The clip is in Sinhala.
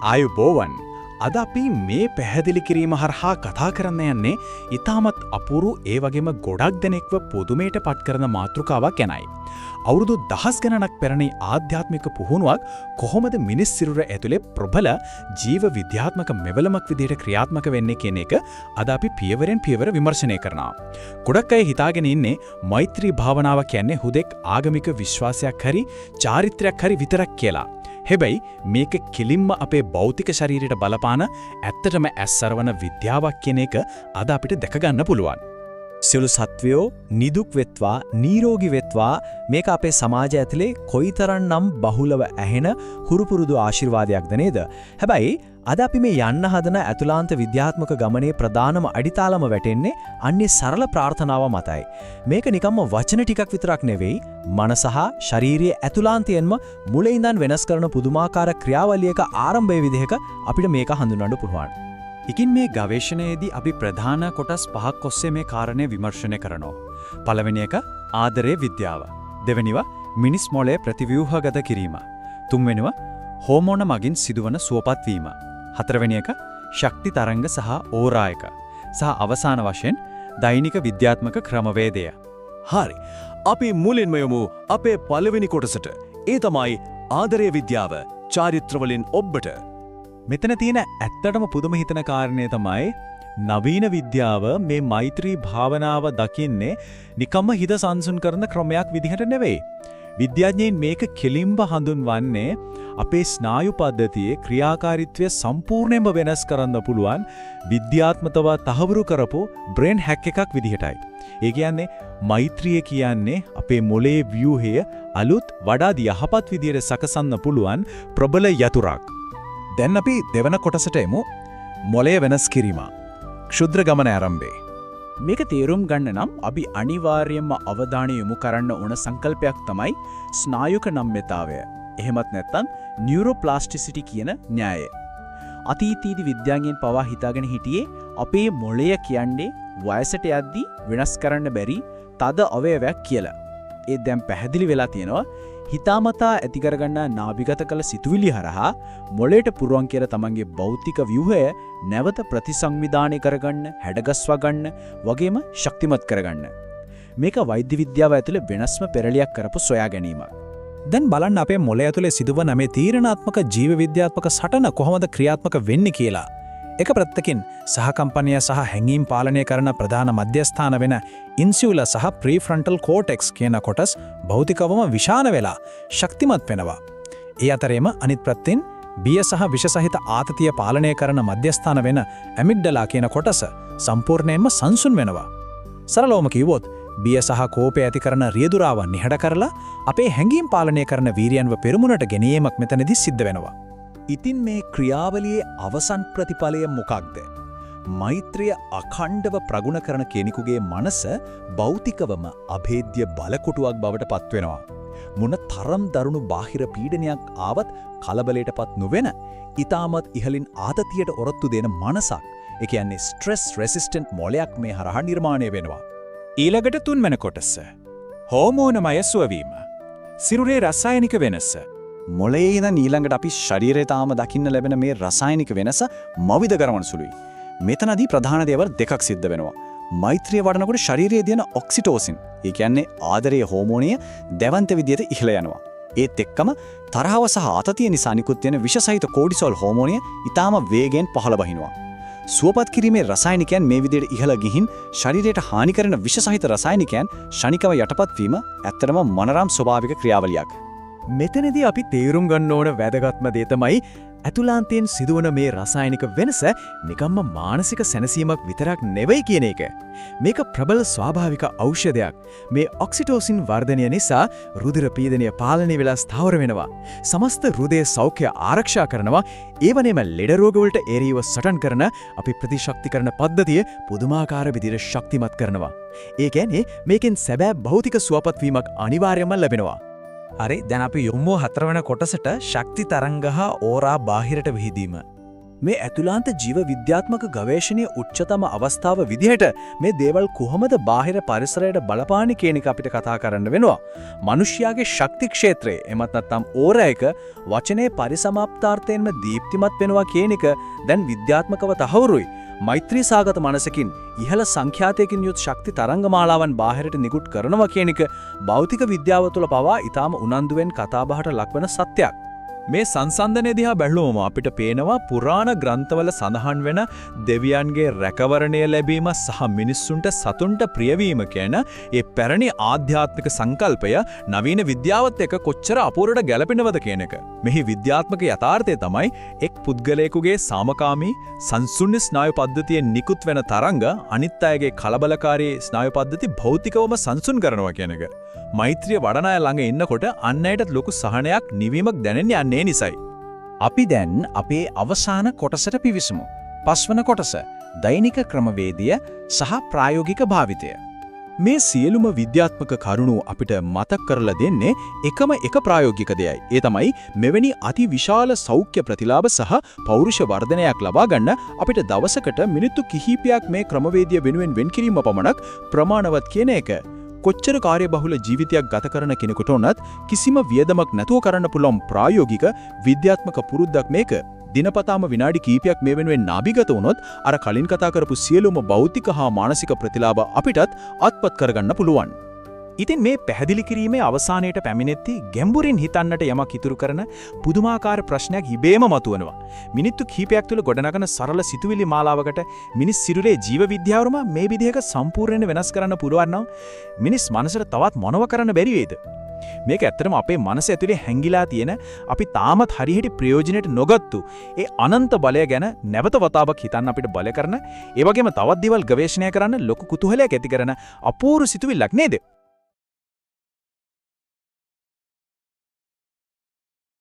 ආයුබෝවන්. අද අපි මේ පැහැදිලි කිරීම හරහා කතා කරන්න යන්නේ ඊටමත් අපූරු ඒ වගේම ගොඩක් දෙනෙක්ව පුදුමයට පත් කරන මාතෘකාවක් ගැනයි. අවුරුදු දහස් ගණනක් පැරණි ආධ්‍යාත්මික පුහුණුවක් කොහොමද මිනිස් සිරුර ඇතුලේ ප්‍රබල ජීව විද්‍යාත්මක මෙවලමක් විදිහට ක්‍රියාත්මක වෙන්නේ කියන එක අද අපි පියවරෙන් පියවර විමර්ශනය කරනවා. ගොඩක් අය හිතාගෙන ඉන්නේ මෛත්‍රී භාවනාව කියන්නේ හුදෙක් ආගමික විශ්වාසයක් හරි චාරිත්‍රයක් හරි විතරක් කියලා. හැබැයි මේක කිලින්ම අපේ භෞතික ශරීරයට බලපාන ඇත්තටම ඇස්සරවන විද්‍යාවක් කියන එක අද අපිට දැක ගන්න පුළුවන්. සියලු සත්වයෝ නිදුක් වෙත්වා නිරෝගී වෙත්වා මේක අපේ සමාජය ඇතුලේ කොයිතරම්නම් බහුලව ඇහෙන හුරුපුරුදු ආශිර්වාදයක්ද නේද? හැබැයි අද අපි මේ යන්න හදන අතුලාන්ත විද්‍යාත්මක ගමනේ ප්‍රධානම අඩිතාලම වැටෙන්නේ අන්නේ සරල ප්‍රාර්ථනාව මතයි. මේක නිකම්ම වචන ටිකක් විතරක් නෙවෙයි, මනස සහ ශාරීරික ඇතුලාන්තයෙන්ම මුලින් ඉඳන් වෙනස් කරන පුදුමාකාර ක්‍රියාවලියක ආරම්භයේ විදිහක අපිට මේක හඳුන්වන්න පුළුවන්. ඉකින් මේ ගවේෂණයේදී අපි ප්‍රධාන කොටස් පහක් ඔස්සේ මේ කාරණය විමර්ශනය කරනවා. පළවෙනි එක ආදරයේ විද්‍යාව. දෙවෙනිව මිනිස් මොළයේ ප්‍රතිව්‍යුහගත කිරීම. තුන්වෙනිව හෝමෝන මගින් සිදුවන සුවපත් වීම. හතරවෙනි එක ශක්ති තරංග සහ ඕරායක. සහ අවසාන වශයෙන් දෛනික විද්‍යාත්මක ක්‍රමවේදය. හරි. අපි මුලින්ම යමු අපේ පළවෙනි කොටසට. ඒ තමයි ආදරයේ විද්‍යාව. චාරිත්‍ර වලින් ඔබට මෙතන තියෙන ඇත්තටම පුදුම හිතන කාරණය තමයි නවීන විද්‍යාව මේ මෛත්‍රී භාවනාව දකින්නේ නිකම්ම හිත සංසුන් කරන ක්‍රමයක් විදිහට නෙවෙයි. විද්‍යාඥයන් මේක කෙලින්ම හඳුන්වන්නේ අපේ ස්නායු පද්ධතියේ ක්‍රියාකාරීත්වය සම්පූර්ණයෙන්ම වෙනස් කරන්න පුළුවන් විද්‍යාත්මකව තහවුරු කරපු බ්‍රේන් හැක් එකක් විදිහටයි. ඒ කියන්නේ මෛත්‍රිය කියන්නේ අපේ මොළයේ ව්‍යුහය අලුත් වඩා යහපත් විදිහට සකසන්න පුළුවන් ප්‍රබල යතුරක්. දැන් අපි දෙවන කොටසට එමු. මොළය වෙනස් කිරීම. ක්ෂුද්‍ර ගමන ආරම්භය. මේක තේරුම් ගන්න නම් අපි අනිවාර්යයෙන්ම අවධානය යොමු කරන්න ඕන සංකල්පයක් තමයි ස්නායුක නම්‍යතාවය. එහෙමත් නැත්නම් නියුරෝප්ලාස්ටිසිටි කියන න්‍යායය. අතීතයේදී විද්‍යාඥයන් පවා හිතාගෙන හිටියේ අපේ මොළය කියන්නේ වයසට යද්දී වෙනස් කරන්න බැරි තද අවයවයක් කියලා. ඒ දැන් පැහැදිලි වෙලා තියෙනවා. හිතාමතා ඇති කරගන්න නාභිගත කළ සිතුවිලි හරහා මොළයට පුරුවන් කියලා තමන්ගේ භෞතික ව්‍යුහය නැවත ප්‍රතිසංවිධානය කරගන්න, හැඩගස්වා ගන්න, වගේම ශක්තිමත් කරගන්න. මේක වෛද්‍ය විද්‍යාව ඇතුලේ වෙනස්ම පෙරලියක් කරපු සොයා ගැනීමක්. දැන් බලන්න අපේ මොළය ඇතුලේ සිදුවන මේ තීරණාත්මක ජීව විද්‍යාත්මක සටන කොහොමද ක්‍රියාත්මක වෙන්නේ කියලා. එක පැත්තකින් සහකම්පනය සහ හැඟීම් පාලනය කරන ප්‍රධාන මධ්‍යස්ථාන වෙන ඉන්සියුලා සහ ප්‍රීෆ්‍රන්ටල් කෝටෙක්ස් කියන කොටස් භෞතිකවම විශාල වෙලා ශක්තිමත් වෙනවා. ඒ අතරේම අනිත් පැත්තෙන් බිය සහ විෂ සහිත ආතතිය පාලනය කරන මධ්‍යස්ථාන වෙන ඇමිග්ඩලා කියන කොටස සම්පූර්ණයෙන්ම සංසුන් වෙනවා. සරලවම කිව්වොත් බිය සහ කෝපය ඇති කරන රියදුරාවන් නිහඬ කරලා අපේ හැඟීම් පාලනය කරන වීර්යයන්ව පෙරමුණට ගෙනීමක් මෙතනදී සිද්ධ වෙනවා. ඉතින් මේ ක්‍රියාවලියේ අවසන් ප්‍රතිඵලය මොකක්ද? මෛත්‍රිය අඛණ්ඩව ප්‍රගුණ කරන කෙනෙකුගේ මනස භෞතිකවම අභේද්‍ය බලකොටුවක් බවට පත්වෙනවා. මොන තරම් දරුණු බාහිර පීඩනයක් ආවත් කලබලයටපත් නොවෙන, ඊටමත් ඉහළින් ආතතියට ඔරොත්තු දෙන මනසක්. ඒ කියන්නේ ස්ට්‍රෙස් රෙසිස්ටන්ට් මොළයක් මේ හරහා නිර්මාණය වෙනවා. ඊළඟට තුන්වෙනි කොටස. හෝමෝනමය සුවවීම. සිරුරේ රසායනික වෙනස. මොළයේ ඉඳන් ඊළඟට අපි ශරීරයේ තාම දකින්න ලැබෙන මේ රසායනික වෙනස මවිද කරවන සුළුයි. මෙතනදී ප්‍රධාන දේවල් දෙකක් සිද්ධ වෙනවා. මෛත්‍රිය වඩනකොට ශරීරයේ තියෙන ඔක්සිටෝසින්, ඒ කියන්නේ ආදරයේ හෝමෝනය දැවන්ත විදියට ඉහළ යනවා. ඒත් එක්කම තරහව සහ ආතතිය නිසා නිකුත් වෙන විෂ සහිත කෝටිසෝල් හෝමෝනය ඊටාම වේගෙන් පහළ බහිනවා. සුවපත් කිරීමේ රසායනිකයන් මේ විදියට ඉහළ ගිහින් ශරීරයට හානි කරන විෂ සහිත රසායනිකයන් ශනිකව යටපත් වීම ඇත්තටම මනරම් ස්වභාවික ක්‍රියාවලියක්. මෙතනදී අපි තේරුම් ගන්න ඕන වැදගත්ම දේ තමයි ඇතුළාන්තයෙන් සිදුවන මේ රසායනික වෙනස නිකම්ම මානසික සැනසීමක් විතරක් නෙවෙයි කියන එක. මේක ප්‍රබල ස්වාභාවික ඖෂධයක්. මේ ඔක්සිටෝසින් වර්ධනය නිසා රුධිර පීඩනය පාලනය වෙලා ස්ථාවර වෙනවා. සමස්ත හෘදයේ සෞඛ්‍ය ආරක්ෂා කරනවා. ඒ වගේම ලෙඩ රෝග වලට එරෙහිව සටන් කරන අපි ප්‍රතිශක්තිකරණ පද්ධතිය පුදුමාකාර විදිහට ශක්තිමත් කරනවා. ඒ කියන්නේ මේකෙන් සැබෑ භෞතික සුවපත් වීමක් අනිවාර්යයෙන්ම ලැබෙනවා. හරි, දැන් අපි යොමු හතරවෙනි කොටසට ශක්ති තරංග හා ඕරා බාහිරට විහිදීම. මේ ඇතුළාන්ත ජීව විද්‍යාත්මක ගවේෂණයේ උච්චතම අවස්ථාව විදිහට මේ දේවල් කොහොමද බාහිර පරිසරයට බලපාන්නේ කියන එක අපිට කතා කරන්න වෙනවා. මිනිස්යාගේ ශක්ති ක්ෂේත්‍රයේ එමත් නැත්නම් ඕරයක වචනේ පරිසමාප්තාර්ථයෙන්ම දීප්තිමත් වෙනවා කියන එක දැන් විද්‍යාත්මකව තහවුරුයි. මෛත්‍රී සාගත මනසකින් ඉහළ සංඛ්‍යාතයකින් යුත් ශක්ති තරංගමාලාවන් බාහිරට නිකුත් කරනවා කියන එක භෞතික විද්‍යාව තුළ පවා ඊටාම උනන්දුවෙන් කතාබහට ලක්වන සත්‍යයක්. මේ සංසන්දනය දිහා බැලුවම අපිට පේනවා පුරාණ ග්‍රන්ථවල සඳහන් වෙන දෙවියන්ගේ රැකවරණය ලැබීම සහ මිනිස්සුන්ට සතුන්ට ප්‍රියවීම කියන ඒ පැරණි ආධ්‍යාත්මික සංකල්පය නවීන විද්‍යාවත් එක්ක කොච්චර අපූර්වට ගැලපෙනවද කියන එක. මෙහි විද්‍යාත්මක යථාර්ථය තමයි එක් පුද්ගලයෙකුගේ සාමකාමී සංසුන්්‍ය ස්නායු පද්ධතියෙන් නිකුත් වෙන තරංග අනිත් අයගේ කලබලකාරී ස්නායු පද්ධති භෞතිකවම සංසුන් කරනවා කියන එක. මෛත්‍රිය වඩන අය ළඟ ඉන්නකොට අන් අයට ලොකු සහනයක් නිවීමක් දැනෙන්නේ යන්නේ නිසයි. අපි දැන් අපේ අවසාන කොටසට පිවිසමු. පස්වන කොටස දෛනික ක්‍රමවේදය සහ ප්‍රායෝගික භාවිතය. මේ සියලුම විද්‍යාත්මක කරුණු අපිට මතක් කරලා දෙන්නේ එකම එක ප්‍රායෝගික දෙයයි. ඒ තමයි මෙවැනි අති විශාල සෞඛ්‍ය ප්‍රතිලාභ සහ පෞරුෂ වර්ධනයක් ලබා ගන්න අපිට දවසකට මිනිත්තු කිහිපයක් මේ ක්‍රමවේදය වෙනුවෙන් වෙන් කිරීම පමණක් ප්‍රමාණවත් කියන එක. කොච්චර කාර්යබහුල ජීවිතයක් ගත කරන කෙනෙකුට උනත් කිසිම වියදමක් නැතුව කරන්න පුළුවන් ප්‍රායෝගික විද්‍යාත්මක පුරුද්දක් මේක. දිනපතාම විනාඩි කිහිපයක් මේ වෙනුවෙන් නාභිගත වුණොත් අර කලින් කතා කරපු සියලුම භෞතික හා මානසික ප්‍රතිලාභ අපිටත් අත්පත් කරගන්න පුළුවන්. ඉතින් මේ පැහැදිලි කිරීමේ අවසානයට පැමිණෙද්දී ගැඹුරින් හිතන්නට යමක් ඉතුරු කරන පුදුමාකාර ප්‍රශ්නයක් ඉබේම මතුවෙනවා. මිනිත්තු කිහිපයක් තුළ ගොඩනගන සරල සිතුවිලි මාලාවකට මිනිස් සිරුරේ ජීව විද්‍යාවම මේ විදිහක සම්පූර්ණයෙන් වෙනස් කරන්න පුළුවන් නම් මිනිස් මනසට තවත් මොනව කරන්න බැරි වේද? මේක ඇත්තටම අපේ මනස ඇතුලේ හැංගිලා තියෙන අපි තාමත් හරියට ප්‍රයෝජනෙට නොගත්තු ඒ අනන්ත බලය ගැන නැවත වතාවක් හිතන්න අපිට බල කරන ඒ වගේම තවත් දේවල් ගවේෂණය කරන්න ලොකු කුතුහලයක් ඇති කරන අපූර්ව සිතුවිල්ලක් නේද?